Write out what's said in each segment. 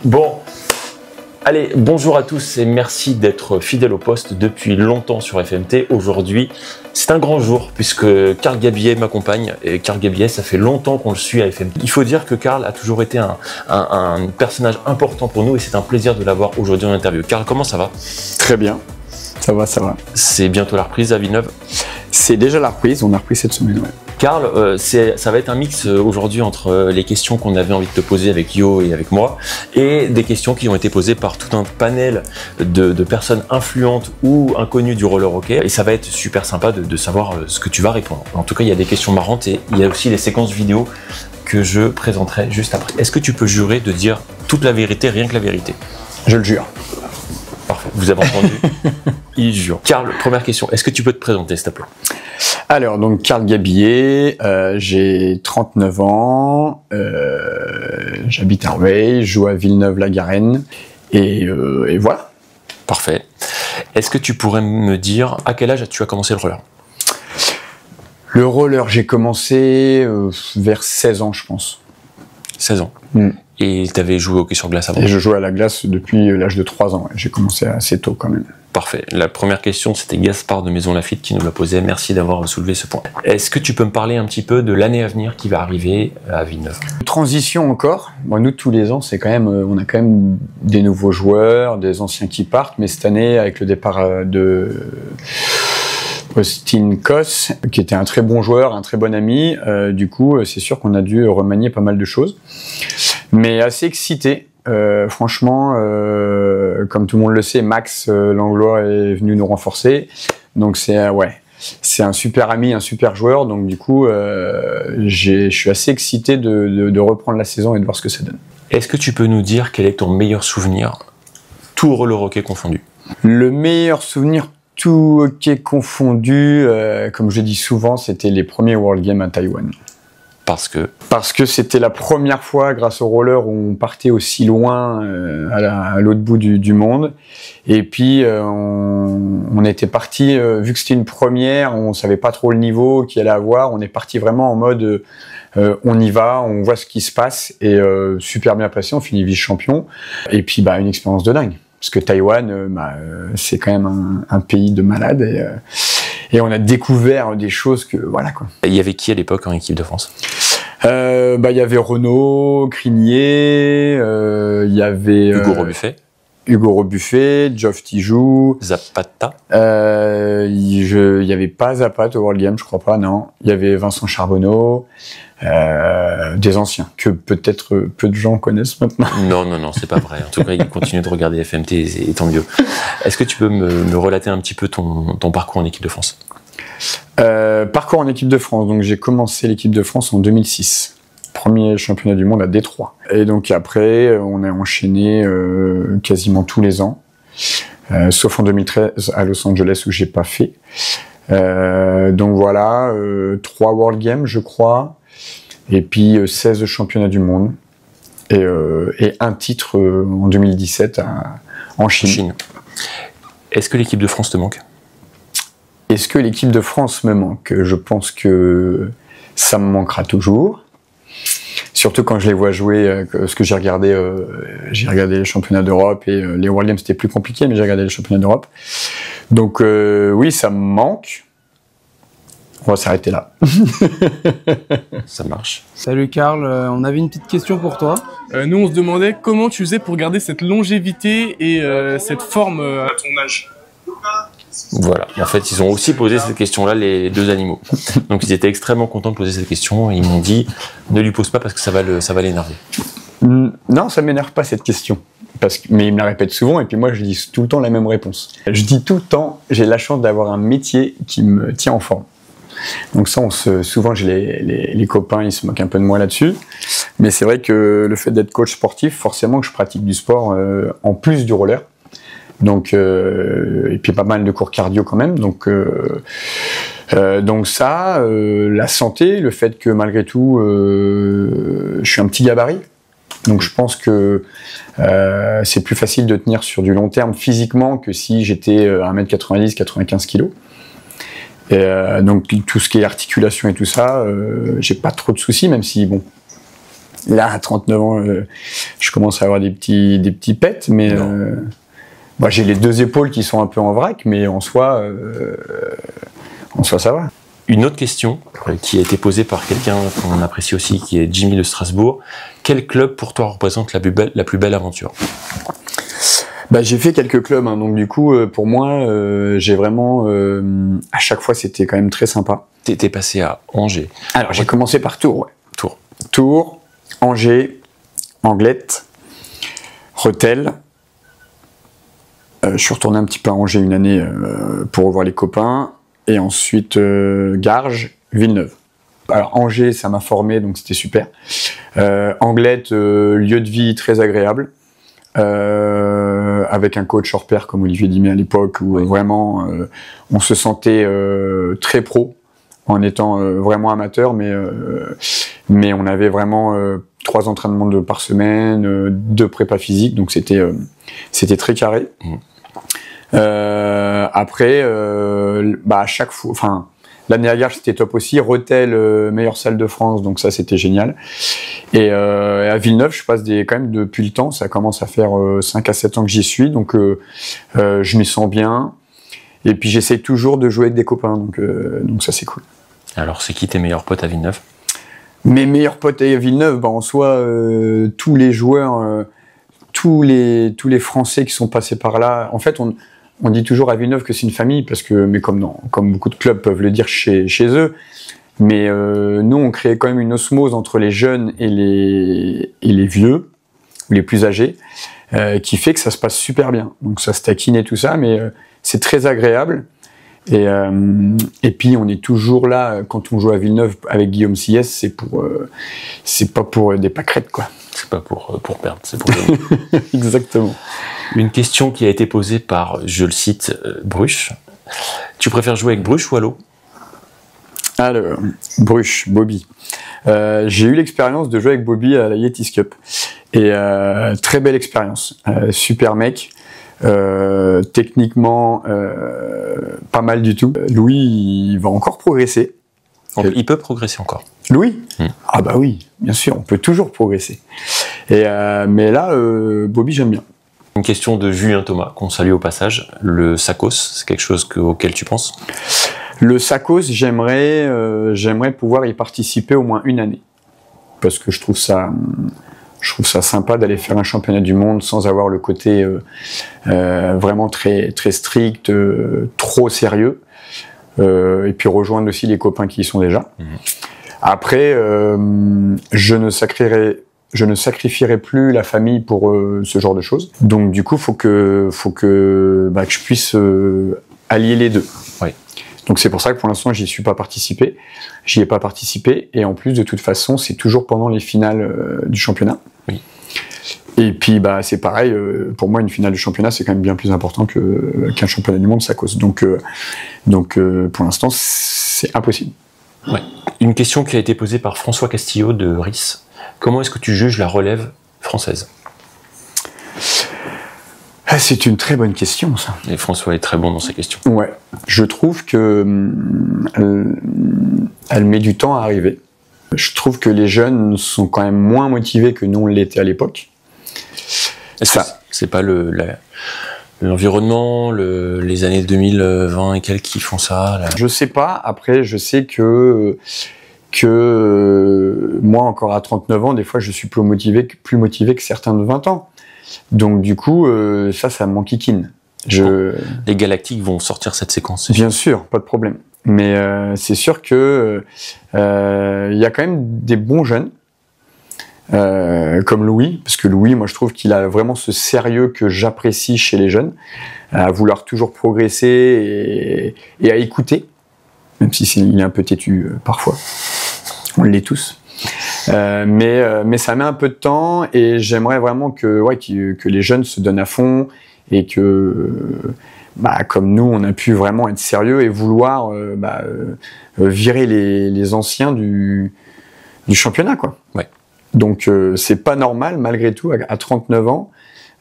Bon, allez, bonjour à tous et merci d'être fidèles au poste depuis longtemps sur FMT. Aujourd'hui, c'est un grand jour puisque Karl Gabillet m'accompagne. Et Karl Gabillet, ça fait longtemps qu'on le suit à FMT. Il faut dire que Karl a toujours été un personnage important pour nous et c'est un plaisir de l'avoir aujourd'hui en interview. Karl, comment ça va? Très bien, ça va, ça va. C'est bientôt la reprise à Villeneuve? C'est déjà la reprise, on a repris cette semaine, ouais. Karl, ça va être un mix aujourd'hui entre les questions qu'on avait envie de te poser avec Yo et avec moi et des questions qui ont été posées par tout un panel de personnes influentes ou inconnues du roller hockey et ça va être super sympa de savoir ce que tu vas répondre. En tout cas, il y a des questions marrantes et il y a aussi les séquences vidéo que je présenterai juste après. Est-ce que tu peux jurer de dire toute la vérité, rien que la vérité? Je le jure. Parfait, vous avez entendu? Il jure. Karl, première question, est-ce que tu peux te présenter s'il te plaît? Alors, donc, Karl Gabillet, j'ai 39 ans, j'habite à Rueil, je joue à Villeneuve-la-Garenne, et voilà. Parfait. Est-ce que tu pourrais me dire à quel âge tu as commencé le roller? Le roller, j'ai commencé vers 16 ans, je pense. 16 ans. Mm. Et tu avais joué au hockey sur glace avant? Et je jouais à la glace depuis l'âge de 3 ans, ouais. J'ai commencé assez tôt quand même. Parfait. La première question, c'était Gaspard de Maison Lafitte qui nous l'a posée. Merci d'avoir soulevé ce point. Est-ce que tu peux me parler un petit peu de l'année à venir qui va arriver à Villeneuve? Transition encore. Bon, nous, tous les ans, c'est quand même, on a quand même des nouveaux joueurs, des anciens qui partent, mais cette année, avec le départ de Austin Koss, qui était un très bon joueur, un très bon ami, du coup, c'est sûr qu'on a dû remanier pas mal de choses. Mais assez excité. Franchement, comme tout le monde le sait, Max Langlois est venu nous renforcer. Donc c'est un super ami, un super joueur. Donc du coup, je suis assez excité de reprendre la saison et de voir ce que ça donne. Est-ce que tu peux nous dire quel est ton meilleur souvenir, tout roller hockey confondu? Le meilleur souvenir, tout hockey confondu, comme je dis souvent, c'était les premiers World Games à Taïwan. Parce que c'était la première fois, grâce au roller, où on partait aussi loin à l'autre bout du monde. Et puis, on était parti, vu que c'était une première, on savait pas trop le niveau qu'il allait avoir. On est parti vraiment en mode, on y va, on voit ce qui se passe. Et super bien passé, on finit vice-champion. Et puis, une expérience de dingue. Parce que Taïwan, c'est quand même un pays de malades. Et on a découvert des choses que, voilà quoi. Il y avait qui à l'époque en équipe de France? Il y avait Renaud, Crinier, il y avait Hugo Rebuffet, Geoff Tijoux, Zapata. Il y avait pas Zapata au World Game, je crois pas, non. Il y avait Vincent Charbonneau, des anciens que peut-être peu de gens connaissent maintenant. Non, c'est pas vrai. En tout cas, il continue de regarder FMT et tant mieux. Est-ce que tu peux me relater un petit peu ton parcours en équipe de France? Parcours en équipe de France. Donc j'ai commencé l'équipe de France en 2006. Premier championnat du monde à Détroit. Et donc après, on a enchaîné quasiment tous les ans. Sauf en 2013 à Los Angeles où j'ai pas fait. Donc voilà, 3 World Games je crois. Et puis 16 championnats du monde. Et un titre en 2017 en Chine. Est-ce que l'équipe de France te manque? Est-ce que l'équipe de France me manque? Je pense que ça me manquera toujours. Surtout quand je les vois jouer, parce que j'ai regardé les championnats d'Europe et les World Games c'était plus compliqué, mais j'ai regardé les championnats d'Europe. Donc oui, ça me manque. On va s'arrêter là. Ça marche. Salut Karl, on avait une petite question pour toi. Nous on se demandait comment tu faisais pour garder cette longévité et cette forme à ton âge. Voilà, en fait ils ont aussi posé cette question-là, les deux animaux. Donc ils étaient extrêmement contents de poser cette question et ils m'ont dit ne lui pose pas parce que ça va l'énerver. Non, ça m'énerve pas cette question. Mais il me la répète souvent et puis moi je dis tout le temps la même réponse. Je dis tout le temps, j'ai la chance d'avoir un métier qui me tient en forme. Donc ça, souvent j'ai les copains, ils se moquent un peu de moi là-dessus. Mais c'est vrai que le fait d'être coach sportif, forcément que je pratique du sport en plus du roller. Donc et puis pas mal de cours cardio quand même. Donc ça, la santé, le fait que malgré tout, je suis un petit gabarit. Donc je pense que c'est plus facile de tenir sur du long terme physiquement que si j'étais 1m90, 95 kg. Donc tout ce qui est articulation et tout ça, j'ai pas trop de soucis, même si bon, Là, à 39 ans, je commence à avoir des petits pets, mais j'ai les 2 épaules qui sont un peu en vrac, mais en soi, ça va. Une autre question qui a été posée par quelqu'un qu'on apprécie aussi, qui est Jimmy de Strasbourg. Quel club pour toi représente la plus belle aventure? J'ai fait quelques clubs, hein, donc du coup, pour moi, j'ai vraiment... à chaque fois, c'était quand même très sympa. T'étais passé à Angers. Alors, j'ai commencé par Tours, ouais. Tours, Angers, Anglette, Rethel. Je suis retourné un petit peu à Angers une année pour revoir les copains. Et ensuite, Garges, Villeneuve. Alors, Angers, ça m'a formé, donc c'était super. Anglette, lieu de vie très agréable. Avec un coach hors pair comme Olivier Dimet à l'époque, où vraiment, on se sentait très pro, en étant vraiment amateur, mais on avait vraiment 3 entraînements par semaine, 2 prépas physiques, donc c'était très carré. Après, à chaque fois, enfin, l'année à Garges c'était top aussi. Rethel, meilleure salle de France, donc ça c'était génial. Et à Villeneuve, je passe quand même depuis le temps, ça commence à faire 5 à 7 ans que j'y suis, donc je m'y sens bien. Et puis j'essaye toujours de jouer avec des copains, donc ça c'est cool. Alors c'est qui tes meilleurs potes à Villeneuve? Mes meilleurs potes à Villeneuve, en soi, tous les joueurs, tous les Français qui sont passés par là. En fait, on dit toujours à Villeneuve que c'est une famille, mais comme beaucoup de clubs peuvent le dire chez eux. Mais nous, on crée quand même une osmose entre les jeunes et les vieux, ou les plus âgés, qui fait que ça se passe super bien. Donc ça se taquine et tout ça, mais c'est très agréable. Et puis on est toujours là quand on joue à Villeneuve avec Guillaume Siès, c'est pas pour des pâquerettes, quoi. C'est pas pour perdre, c'est pour gagner. Exactement. Une question qui a été posée par, je le cite, Bruche. Tu préfères jouer avec Bruche ou Allo? Alors, Bruche, Bobby. J'ai eu l'expérience de jouer avec Bobby à la Yetis Cup. Et très belle expérience. Super mec. Techniquement, pas mal du tout. Louis, il va encore progresser. Il peut progresser encore. Louis? Ah bah oui, bien sûr, on peut toujours progresser. Mais là, Bobby, j'aime bien. Une question de Julien Thomas, qu'on salue au passage. Le SACOS, c'est quelque chose auquel tu penses? Le SACOS, j'aimerais pouvoir y participer au moins une année. Parce que je trouve ça sympa d'aller faire un championnat du monde sans avoir le côté vraiment très, très strict, trop sérieux. Et puis rejoindre aussi les copains qui y sont déjà. Après, je ne sacrifierai plus la famille pour ce genre de choses. Donc du coup, faut que je puisse allier les deux. Oui. Donc c'est pour ça que pour l'instant, j'y ai pas participé. Et en plus, de toute façon, c'est toujours pendant les finales du championnat. Oui. Et puis c'est pareil, pour moi une finale du championnat c'est quand même bien plus important qu'un championnat du monde, ça cause. Donc pour l'instant c'est impossible. Ouais. Une question qui a été posée par François Castillo de RIS. Comment est-ce que tu juges la relève française? C'est une très bonne question, ça. Et François est très bon dans ces questions. Ouais. Je trouve que elle met du temps à arriver. Je trouve que les jeunes sont quand même moins motivés que nous on l'était à l'époque. Est-ce que c'est pas l'environnement, les années 2020 et quelques qui font ça là? Je sais pas. Après, je sais que moi, encore à 39 ans, des fois, je suis plus motivé que certains de 20 ans. Donc, du coup, ça m'enquiquine. Les Galactiques vont sortir cette séquence. Bien sûr, pas de problème. Mais c'est sûr que y a quand même des bons jeunes. Comme Louis, parce que Louis, moi je trouve qu'il a vraiment ce sérieux que j'apprécie chez les jeunes, à vouloir toujours progresser et à écouter, même si il est un peu têtu parfois, on l'est tous. Mais ça met un peu de temps et j'aimerais vraiment que les jeunes se donnent à fond et que comme nous on a pu vraiment être sérieux et vouloir virer les anciens du championnat, quoi. Ouais. Donc c'est pas normal malgré tout à 39 ans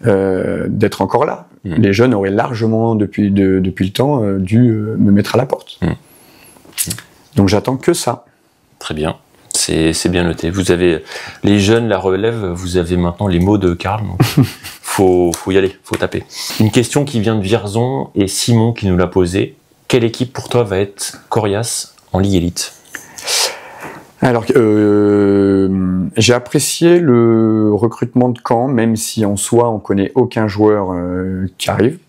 d'être encore là. Les jeunes auraient largement depuis le temps dû me mettre à la porte. Donc j'attends que ça. Très bien. C'est bien noté. Vous avez les jeunes, la relève, vous avez maintenant les mots de Karl, donc faut y aller, faut taper. Une question qui vient de Vierzon et Simon qui nous l'a posée. Quelle équipe pour toi va être coriace en Ligue Élite? Alors, j'ai apprécié le recrutement de Caen, même si en soi on connaît aucun joueur qui arrive.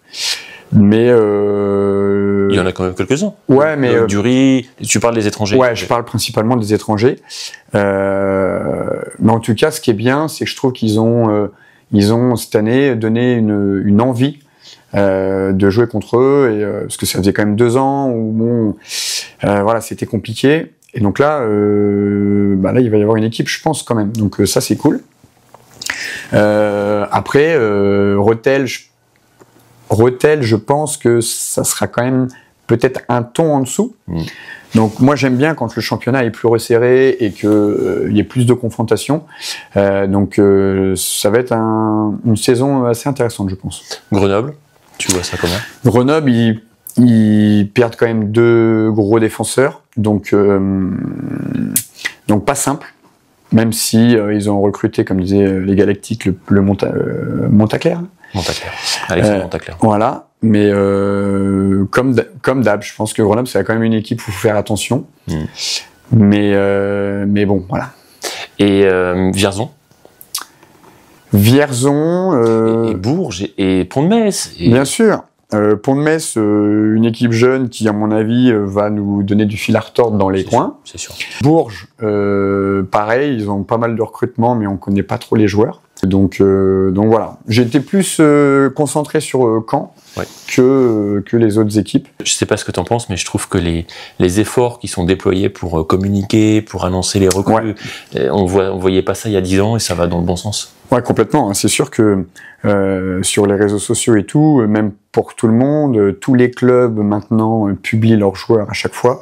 Mais il y en a quand même quelques-uns. Ouais, mais Dury, tu parles des étrangers. Ouais, je parle principalement des étrangers. Mais en tout cas, ce qui est bien, c'est que je trouve qu'ils ont cette année donné une envie de jouer contre eux, et parce que ça faisait quand même 2 ans où bon, voilà, c'était compliqué. Et donc là, là, il va y avoir une équipe, je pense quand même. Donc ça, c'est cool. Après, Rethel, je pense que ça sera quand même peut-être un ton en dessous. Donc moi j'aime bien quand le championnat est plus resserré et que il y ait plus de confrontations. Donc ça va être une saison assez intéressante, je pense. Grenoble, tu vois ça comment? Grenoble, ils perdent quand même 2 gros défenseurs, donc pas simple. Même si ils ont recruté, comme disaient les Galactiques, le Montaclair. Alexandre Montaclair. Voilà, mais comme d'hab, je pense que Grenoble, c'est quand même une équipe où il faut faire attention. Mais bon, voilà. Et Vierzon et Bourges et Pont-de-Metz. Bien sûr. Pont-de-Metz, une équipe jeune qui, à mon avis, va nous donner du fil à retordre dans les coins. C'est sûr. Bourges, pareil, ils ont pas mal de recrutement, mais on connaît pas trop les joueurs. Donc voilà. J'étais plus concentré sur Caen que les autres équipes. Je sais pas ce que tu en penses, mais je trouve que les efforts qui sont déployés pour communiquer, pour annoncer les recrues, on voyait pas ça il y a 10 ans et ça va dans le bon sens. Ouais, complètement. C'est sûr que sur les réseaux sociaux et tout, même pour tout le monde, tous les clubs maintenant publient leurs joueurs à chaque fois.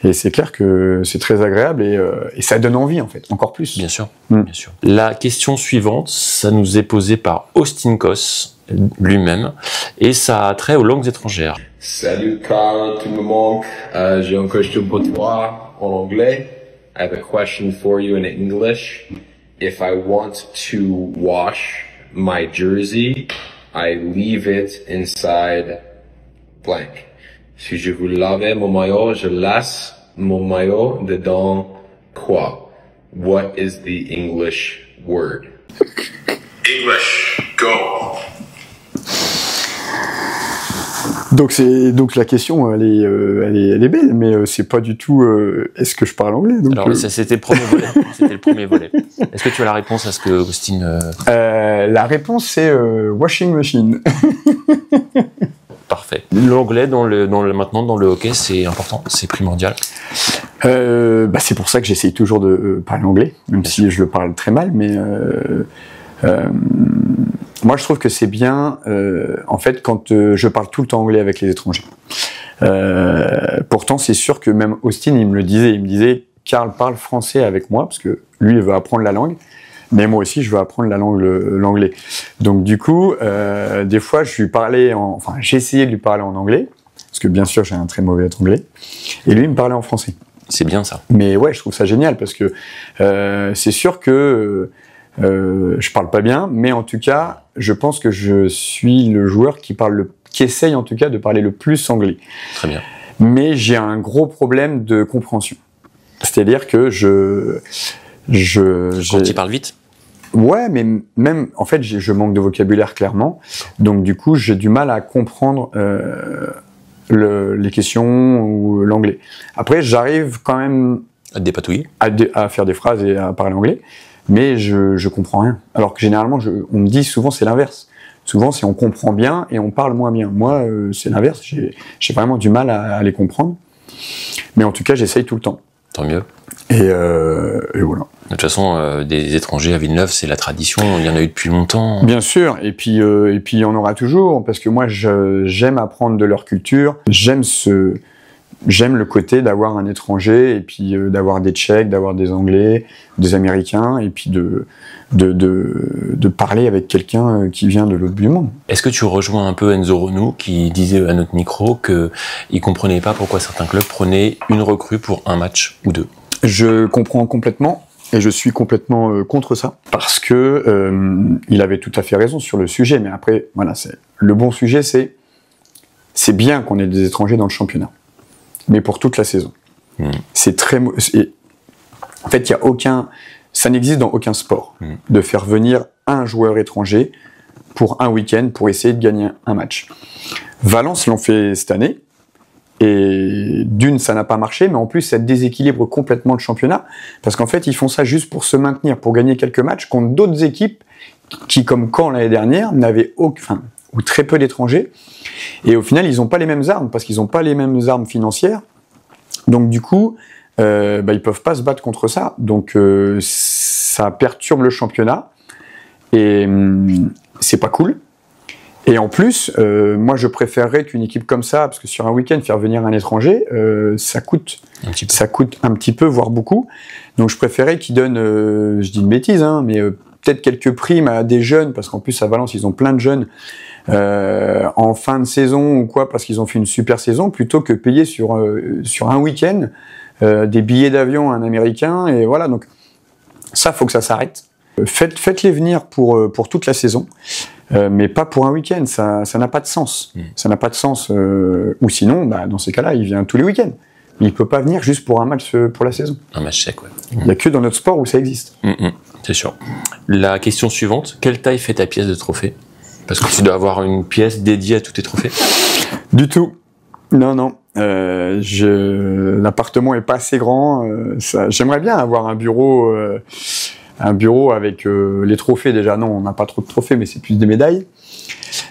Et c'est clair que c'est très agréable et ça donne envie en fait, encore plus. Bien sûr, bien sûr. La question suivante, ça nous est posé par Austin Koss lui-même et ça a trait aux langues étrangères. Salut Karl, tout le monde. J'ai une question pour toi en anglais. I have a question for you in English. If I want to wash my jersey, I leave it inside blank. Si je veux laver mon maillot, je laisse mon maillot dedans quoi? What is the English word? English, go! Donc la question elle est belle, mais c'est pas du tout est-ce que je parle anglais. Donc, alors ça c'était le premier volet. C'était le premier volet. Est-ce que tu as la réponse à ce que Austin La réponse c'est washing machine. Parfait. L'anglais maintenant dans le hockey c'est important, c'est primordial. C'est pour ça que j'essaye toujours de parler anglais, même si je le parle très mal, mais moi je trouve que c'est bien en fait quand je parle tout le temps anglais avec les étrangers. Pourtant c'est sûr que même Austin il me disait Karl parle français avec moi parce que lui il veut apprendre la langue, mais moi aussi je veux apprendre la langue l'anglais. Donc du coup des fois j'ai essayé de lui parler en anglais parce que bien sûr j'ai un très mauvais anglais et lui il me parlait en français. C'est bien ça. Mais ouais, je trouve ça génial parce que c'est sûr que je parle pas bien, mais en tout cas, je pense que je suis le joueur qui essaye en tout cas de parler le plus anglais. Très bien. Mais j'ai un gros problème de compréhension. C'est-à-dire que Quand tu parles vite? Ouais, mais même en fait, je manque de vocabulaire clairement. Donc du coup, j'ai du mal à comprendre les questions ou l'anglais. Après, j'arrive quand même à te dépatouiller, à faire des phrases et à parler anglais. Mais je comprends rien. Alors que généralement, on me dit souvent c'est l'inverse. Souvent, c'est on comprend bien et on parle moins bien. Moi, c'est l'inverse. J'ai vraiment du mal à les comprendre. Mais en tout cas, j'essaye tout le temps. Tant mieux. Et voilà. De toute façon, des étrangers à Villeneuve, c'est la tradition. Il y en a eu depuis longtemps. Bien sûr. Et puis il y en aura toujours. Parce que moi, j'aime apprendre de leur culture. J'aime le côté d'avoir un étranger et puis d'avoir des Tchèques, d'avoir des Anglais, des Américains et puis de parler avec quelqu'un qui vient de l'autre bout du monde. Est-ce que tu rejoins un peu Enzo Renou qui disait à notre micro qu'il comprenait pas pourquoi certains clubs prenaient une recrue pour un match ou deux? Je comprends complètement et je suis complètement contre ça parce que il avait tout à fait raison sur le sujet. Mais après, voilà, le bon sujet, c'est bien qu'on ait des étrangers dans le championnat, mais pour toute la saison. C'est très. En fait, ça n'existe dans aucun sport de faire venir un joueur étranger pour un week-end pour essayer de gagner un match. Valence l'ont fait cette année. Et d'une, ça n'a pas marché, mais en plus, ça déséquilibre complètement le championnat, parce qu'en fait, ils font ça juste pour se maintenir, pour gagner quelques matchs contre d'autres équipes qui, comme Caen l'année dernière, n'avaient ou très peu d'étrangers. Et au final, ils n'ont pas les mêmes armes, parce qu'ils n'ont pas les mêmes armes financières. Donc du coup, ils peuvent pas se battre contre ça. Donc ça perturbe le championnat, et c'est pas cool. Et en plus, moi je préférerais qu'une équipe comme ça, parce que sur un week-end, faire venir un étranger, ça coûte un petit peu, voire beaucoup. Donc je préférais qu'ils donnent, je dis une bêtise, hein, mais peut-être quelques primes à des jeunes, parce qu'en plus à Valence, ils ont plein de jeunes en fin de saison ou quoi, parce qu'ils ont fait une super saison, plutôt que payer sur un week-end des billets d'avion à un Américain, et voilà. Donc ça, faut que ça s'arrête. Faites-les venir pour toute la saison. Mais pas pour un week-end, ça n'a pas de sens. Ça n'a pas de sens. Ou sinon, dans ces cas-là, il vient tous les week-ends. Il peut pas venir juste pour un match pour la saison. Un match sec, ouais. Il n'y a que dans notre sport où ça existe. C'est sûr. La question suivante, quelle taille fait ta pièce de trophée? Parce que tu dois avoir une pièce dédiée à tous tes trophées. Du tout. Non. L'appartement est pas assez grand. J'aimerais bien avoir un bureau avec les trophées. Déjà, non, on n'a pas trop de trophées, mais c'est plus des médailles.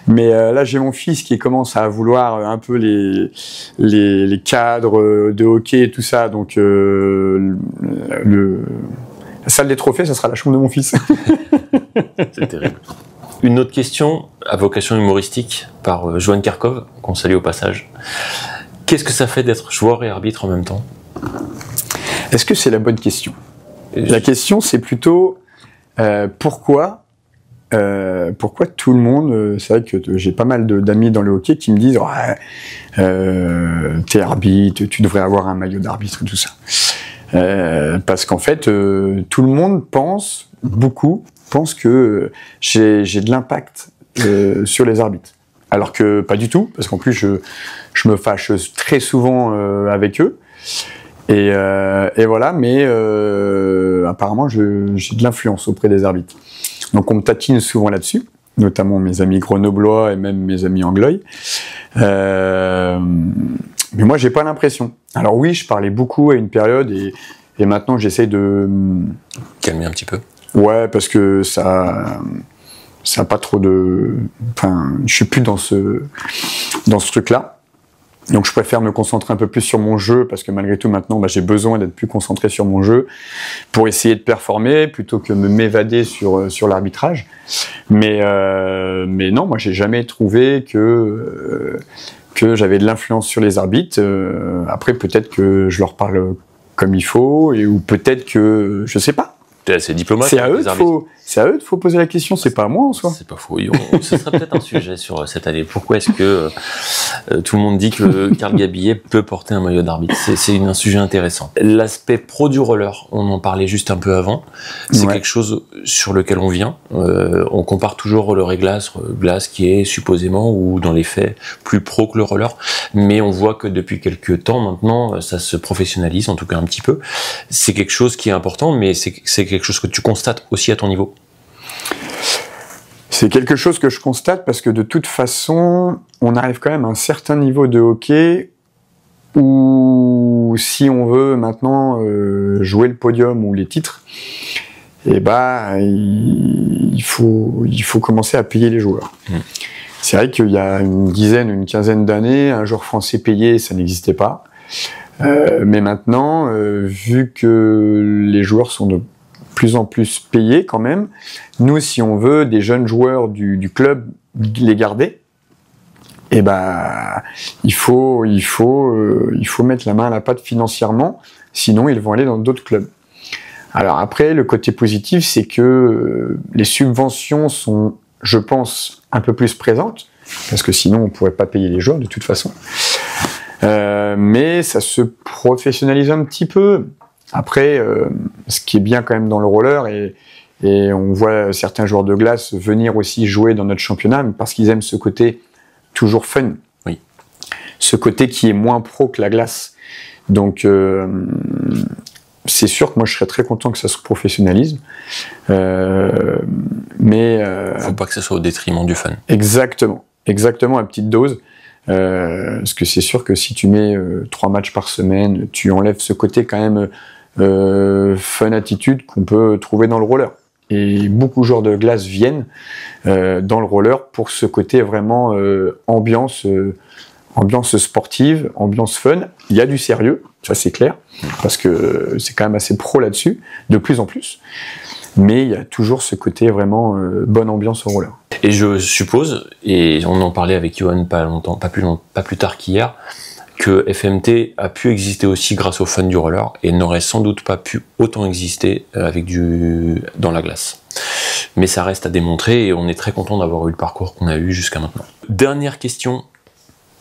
Mais là, j'ai mon fils qui commence à vouloir un peu les cadres de hockey et tout ça. Donc, la salle des trophées, ça sera la chambre de mon fils. C'est terrible. Une autre question à vocation humoristique par Joanne Karkov, qu'on salue au passage. Qu'est-ce que ça fait d'être joueur et arbitre en même temps? Est-ce que c'est la bonne question? La question, c'est plutôt pourquoi tout le monde. C'est vrai que j'ai pas mal d'amis dans le hockey qui me disent t'es arbitre, tu devrais avoir un maillot d'arbitre, tout ça. Parce qu'en fait, tout le monde beaucoup pensent que j'ai de l'impact sur les arbitres. Alors que pas du tout, parce qu'en plus je me fâche très souvent avec eux. Et voilà, mais apparemment j'ai de l'influence auprès des arbitres. Donc on me tatine souvent là-dessus, notamment mes amis grenoblois et même mes amis anglois. Mais moi j'ai pas l'impression. Alors oui, je parlais beaucoup à une période et maintenant j'essaye de calmer un petit peu. Ouais, parce que ça a pas trop de. Enfin, je suis plus dans ce truc-là. Donc je préfère me concentrer un peu plus sur mon jeu, parce que malgré tout maintenant j'ai besoin d'être plus concentré sur mon jeu pour essayer de performer plutôt que m'évader sur l'arbitrage. Mais non, moi j'ai jamais trouvé que j'avais de l'influence sur les arbitres. Après peut-être que je leur parle comme il faut, ou peut-être que je sais pas. T'es assez diplomate. C'est à eux de faut poser la question, c'est pas à moi en soi. C'est pas faux. Ce serait peut-être un sujet sur cette année. Pourquoi est-ce que tout le monde dit que Karl Gabillet peut porter un maillot d'arbitre? C'est un sujet intéressant. L'aspect pro du roller, on en parlait juste un peu avant. C'est quelque chose sur lequel on vient. On compare toujours roller et glace qui est supposément ou dans les faits plus pro que le roller. Mais on voit que depuis quelques temps maintenant, ça se professionnalise, en tout cas un petit peu. C'est quelque chose qui est important, mais c'est quelque chose que tu constates aussi à ton niveau. C'est quelque chose que je constate parce que de toute façon, on arrive quand même à un certain niveau de hockey où si on veut maintenant jouer le podium ou les titres, il faut commencer à payer les joueurs. C'est vrai qu'il y a une quinzaine d'années, un joueur français payé, ça n'existait pas. Mais maintenant, vu que les joueurs sont de plus en plus payés quand même, nous, si on veut des jeunes joueurs du club les garder, il faut mettre la main à la pâte financièrement, sinon ils vont aller dans d'autres clubs. Alors après, le côté positif, c'est que les subventions sont, je pense, un peu plus présentes, parce que sinon on pourrait pas payer les joueurs de toute façon. Mais ça se professionnalise un petit peu. Après, ce qui est bien quand même dans le roller, et on voit certains joueurs de glace venir aussi jouer dans notre championnat, parce qu'ils aiment ce côté toujours fun. Oui. Ce côté qui est moins pro que la glace. Donc, c'est sûr que moi, je serais très content que ça se professionnalise. Mais faut pas que ça soit au détriment du fun. Exactement, à petite dose. Parce que c'est sûr que si tu mets 3 matchs par semaine, tu enlèves ce côté quand même fun attitude qu'on peut trouver dans le roller. Et beaucoup de joueurs de glace viennent dans le roller pour ce côté vraiment ambiance sportive, ambiance fun. Il y a du sérieux, ça c'est clair, parce que c'est quand même assez pro là-dessus, de plus en plus. Mais il y a toujours ce côté vraiment bonne ambiance au roller. Et je suppose, et on en parlait avec Johan pas plus tard qu'hier, que FMT a pu exister aussi grâce au fun du roller et n'aurait sans doute pas pu autant exister dans la glace. Mais ça reste à démontrer et on est très content d'avoir eu le parcours qu'on a eu jusqu'à maintenant. Dernière question,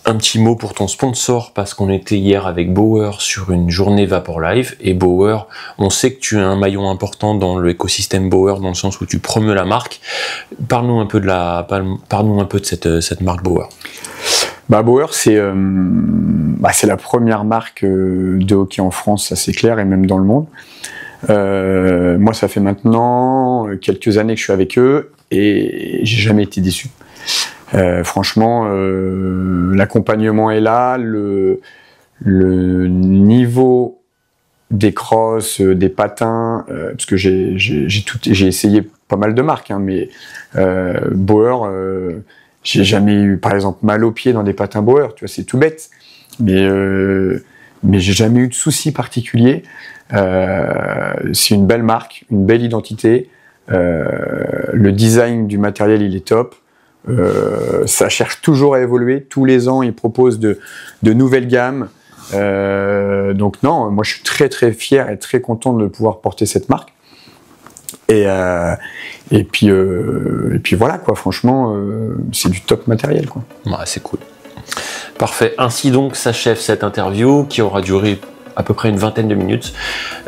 un petit mot pour ton sponsor, parce qu'on était hier avec Bauer sur une journée Vapor Live, et Bauer, on sait que tu es un maillon important dans l'écosystème Bauer, dans le sens où tu promeus la marque. Parle-nous un peu de cette marque Bauer. Bauer, c'est la première marque de hockey en France, ça c'est clair, et même dans le monde. Moi, ça fait maintenant quelques années que je suis avec eux, et j'ai jamais été déçu. Franchement, l'accompagnement est là, le niveau des crosses, des patins, parce que j'ai essayé pas mal de marques, hein, mais Bauer, j'ai jamais eu, par exemple, mal aux pieds dans des patins Bauer, tu vois, c'est tout bête, mais j'ai jamais eu de soucis particuliers. C'est une belle marque, une belle identité, le design du matériel il est top. Ça cherche toujours à évoluer. Tous les ans, ils proposent de nouvelles gammes. Donc non, moi je suis très très fier et très content de pouvoir porter cette marque. Et puis voilà quoi. Franchement, c'est du top matériel quoi. Ouais, c'est cool. Parfait. Ainsi donc s'achève cette interview qui aura duré à peu près une vingtaine de minutes,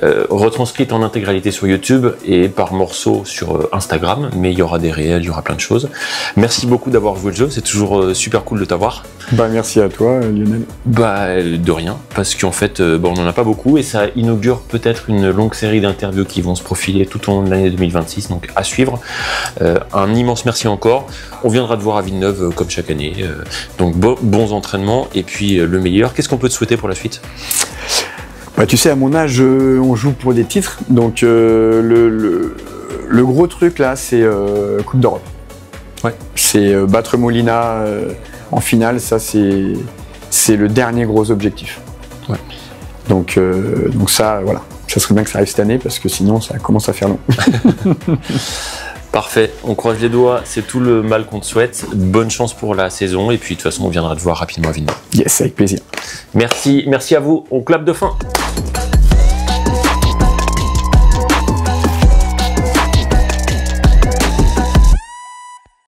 retranscrite en intégralité sur YouTube et par morceaux sur Instagram, mais il y aura des réels, il y aura plein de choses. Merci beaucoup d'avoir joué le jeu, c'est toujours super cool de t'avoir. Merci à toi Lionel. De rien, parce qu'en fait on n'en a pas beaucoup et ça inaugure peut-être une longue série d'interviews qui vont se profiler tout au long de l'année 2026, donc à suivre. Un immense merci encore, on viendra te voir à Villeneuve comme chaque année, donc bons entraînements et puis le meilleur. Qu'est-ce qu'on peut te souhaiter pour la suite ? Tu sais, à mon âge, on joue pour des titres, donc le gros truc là, c'est Coupe d'Europe. Ouais. C'est battre Molina en finale, ça c'est le dernier gros objectif. Ouais. Donc ça, voilà, ça serait bien que ça arrive cette année parce que sinon ça commence à faire long. Parfait, on croise les doigts, c'est tout le mal qu'on te souhaite. Bonne chance pour la saison et puis de toute façon on viendra te voir rapidement à Villeneuve. Yes, avec plaisir. Merci à vous, on clappe de fin.